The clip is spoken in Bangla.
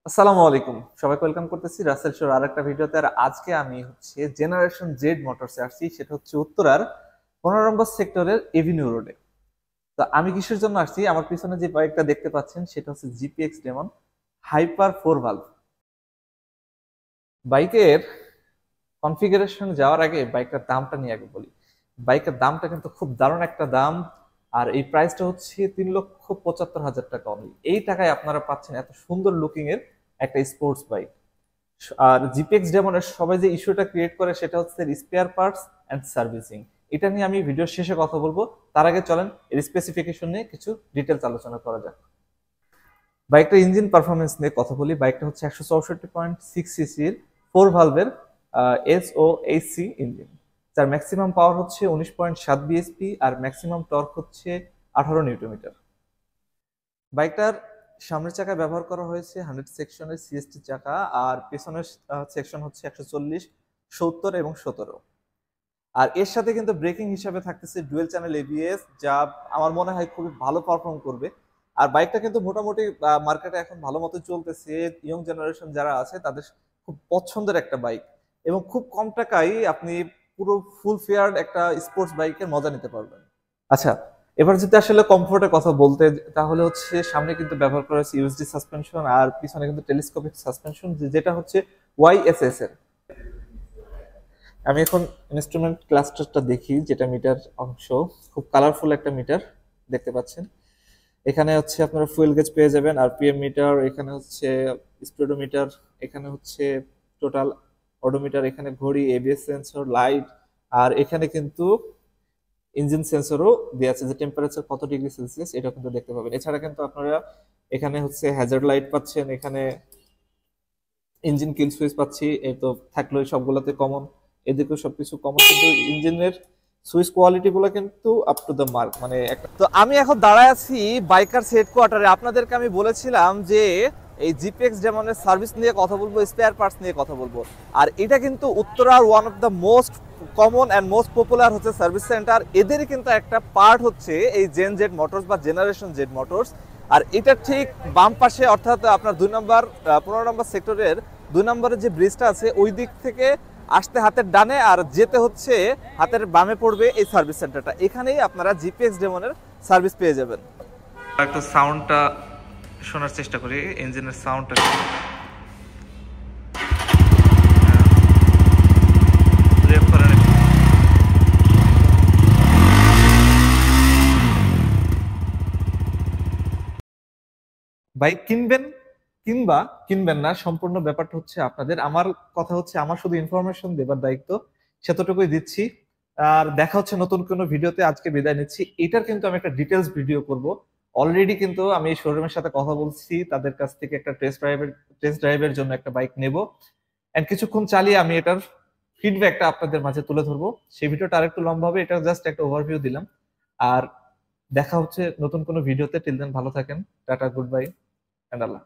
আসসালামু আলাইকুম, সবাইকে ওয়েলকাম করতেছি রাসেল শোর আরেকটা ভিডিওতে। আর আজকে আমি হচ্ছে জেনারেশন জেড মোটরসে আসছি, সেটা হচ্ছে উত্তরার 15 নম্বর সেক্টরের এভিনিউ রোডে। তো আমি কিসের জন্য আসছি, আমার পিছনে যে বাইকটা দেখতে পাচ্ছেন সেটা হচ্ছে জিপিএক্স ডেমন হাইপার 4 ভালভ। বাইকের কনফিগারেশন যাওয়ার আগে বাইকটার দামটা নিয়ে আগে বলি। বাইকের দামটা কিন্তু খুব দারুণ একটা দাম, আর এই প্রাইসটা হচ্ছে 3,75,000 টাকা অনলি। এই টাকায় আপনারা পাচ্ছেন এত সুন্দর লুকিং এর একটা স্পোর্টস বাইক। আর জিপিএক্স ডেমনের সবাই যে ইস্যুটা ক্রিয়েট করে সেটা হচ্ছে স্পেয়ার পার্টস অ্যান্ড সার্ভিসিং। এটা নিয়ে আমি ভিডিওর শেষে কথা বলবো, তার আগে চলেন এর স্পেসিফিকেশন নিয়ে কিছু ডিটেলস আলোচনা করা যাক। বাইকটার ইঞ্জিন পারফরমেন্স নিয়ে কথা বলি। বাইকটা হচ্ছে 164.6 সিসির 4 ভালভের SOHC ইঞ্জিন, যার ম্যাক্সিমাম পাওয়ার হচ্ছে 19.7 বিএসপি আর ম্যাক্সিমাম টর্ক হচ্ছে 18 নিউটন মিটার। বাইকটার সামনের চাকায় ব্যবহার করা হয়েছে 100 সেকশনের সিএসটি চাকা, আর পেছনের সেকশন হচ্ছে 140, 70 এবং 17। আর এর সাথে কিন্তু ব্রেকিং হিসাবে থাকতেছে ডুয়েল চ্যানেল এবিএস, যা আমার মনে হয় খুবই ভালো পারফর্ম করবে। আর বাইকটা কিন্তু মোটামুটি মার্কেটে এখন ভালো মতো চলতেছে, ইয়ং জেনারেশন যারা আছে তাদের খুব পছন্দের একটা বাইক, এবং খুব কম টাকায় আপনি পুরো ফুল ফেয়ার্ড একটা স্পোর্টস বাইকের মজা নিতে পারবেন। আচ্ছা, এবার যদি আসলে কমফোর্টের কথা বলতে, তাহলে হচ্ছে সামনে কিন্তু ব্যবহার করা হয়েছে ইউএসডি সাসপেনশন, আর পিছনে কিন্তু টেলিস্কোপিক সাসপেনশন, যেটা হচ্ছে ওয়াইএসএস এর। আমি এখন ইনস্ট্রুমেন্ট ক্লাস্টারটা দেখি, যেটা মিটার অংশ। খুব কালারফুল একটা মিটার দেখতে পাচ্ছেন। এখানে হচ্ছে আপনারা ফুয়েল গেজ পেয়ে যাবেন, আরপিএম মিটার, এখানে হচ্ছে স্পিডোমিটার, এখানে হচ্ছে টোটাল অডোমিটার, এখানে ঘড়ি, এবিএস সেন্সর, লাইট, আর এখানে কিন্তু ইঞ্জিন সেন্সরও দেওয়া আছে, যে টেম্পারেচার কত ডিগ্রি সেলসিয়াস এটা কিন্তু দেখতে পাবেন। এছাড়া কিন্তু আপনারা এখানে হচ্ছে হ্যাজার্ড লাইট পাচ্ছেন, এখানে ইঞ্জিন কিল সুইচ পাচ্ছি, এই তো থাকলো সবগুলোতে কমন। এদিকেও সবকিছু কমন, কিন্তু ইঞ্জিনের সুইচ কোয়ালিটি গুলো কিন্তু আপ টু দ্য মার্ক, মানে একটা। তো আমি এখন দাঁড়ায় আছি বাইকার হেডকোয়ার্টারে। আপনাদেরকে আমি বলেছিলাম যে এই জিপিএক্স ডেমনের সার্ভিস নিয়ে কথা বলবো, স্পেয়ার পার্টস নিয়ে কথা বলবো। আর এটা কিন্তু উত্তরার one of the most common and most popular হচ্ছে সার্ভিস সেন্টার। এদেরই কিন্তু একটা পার্ট হচ্ছে এই জেন জেড মোটরস বা জেনারেশন জেড মোটরস। আর এটা ঠিক বাম পাশে, অর্থাৎ আপনার 2 নম্বর 15 নম্বর সেক্টরের 2 নম্বরের যে ব্রিজটা আছে ওই দিক থেকে আসতে হাতের ডানে, আর যেতে হচ্ছে হাতের বামে পড়বে এই সার্ভিস সেন্টারটা। এখানেই আপনারা জিপিএক্স ডেমনের সার্ভিস পেয়ে যাবেন। একটু সাউন্ডটা শোনার চেষ্টা করি, ইঞ্জিনের সাউন্ডটা। বাইক কিনবেন কিংবা কিনবেন না, সম্পূর্ণ ব্যাপারটা হচ্ছে আপনাদের। আমার কথা হচ্ছে, আমার শুধু ইনফরমেশন দেবার দায়িত্ব, সেতটুকুই দিচ্ছি। আর দেখা হচ্ছে নতুন কোনো ভিডিওতে। আজকে বিদায় নিচ্ছি। এটার কিন্তু আমি একটা ডিটেলস ভিডিও করব। অলরেডি কিন্তু আমি শোরুমের সাথে কথা বলছি, তাদের কাছ থেকে একটা টেস্ট ড্রাইভের জন্য একটা বাইক নেব, এন্ড কিছুক্ষণ চালিয়ে আমি এটার ফিডব্যাকটা আপনাদের মাঝে তুলে ধরবো। সেই ভিডিওটা আরেকটু লম্বা হবে, এটা জাস্ট একটা ওভারভিউ দিলাম। আর দেখা হচ্ছে নতুন কোনো ভিডিওতে। টিল দেন ভালো থাকেন, tata, good bye, and Allah.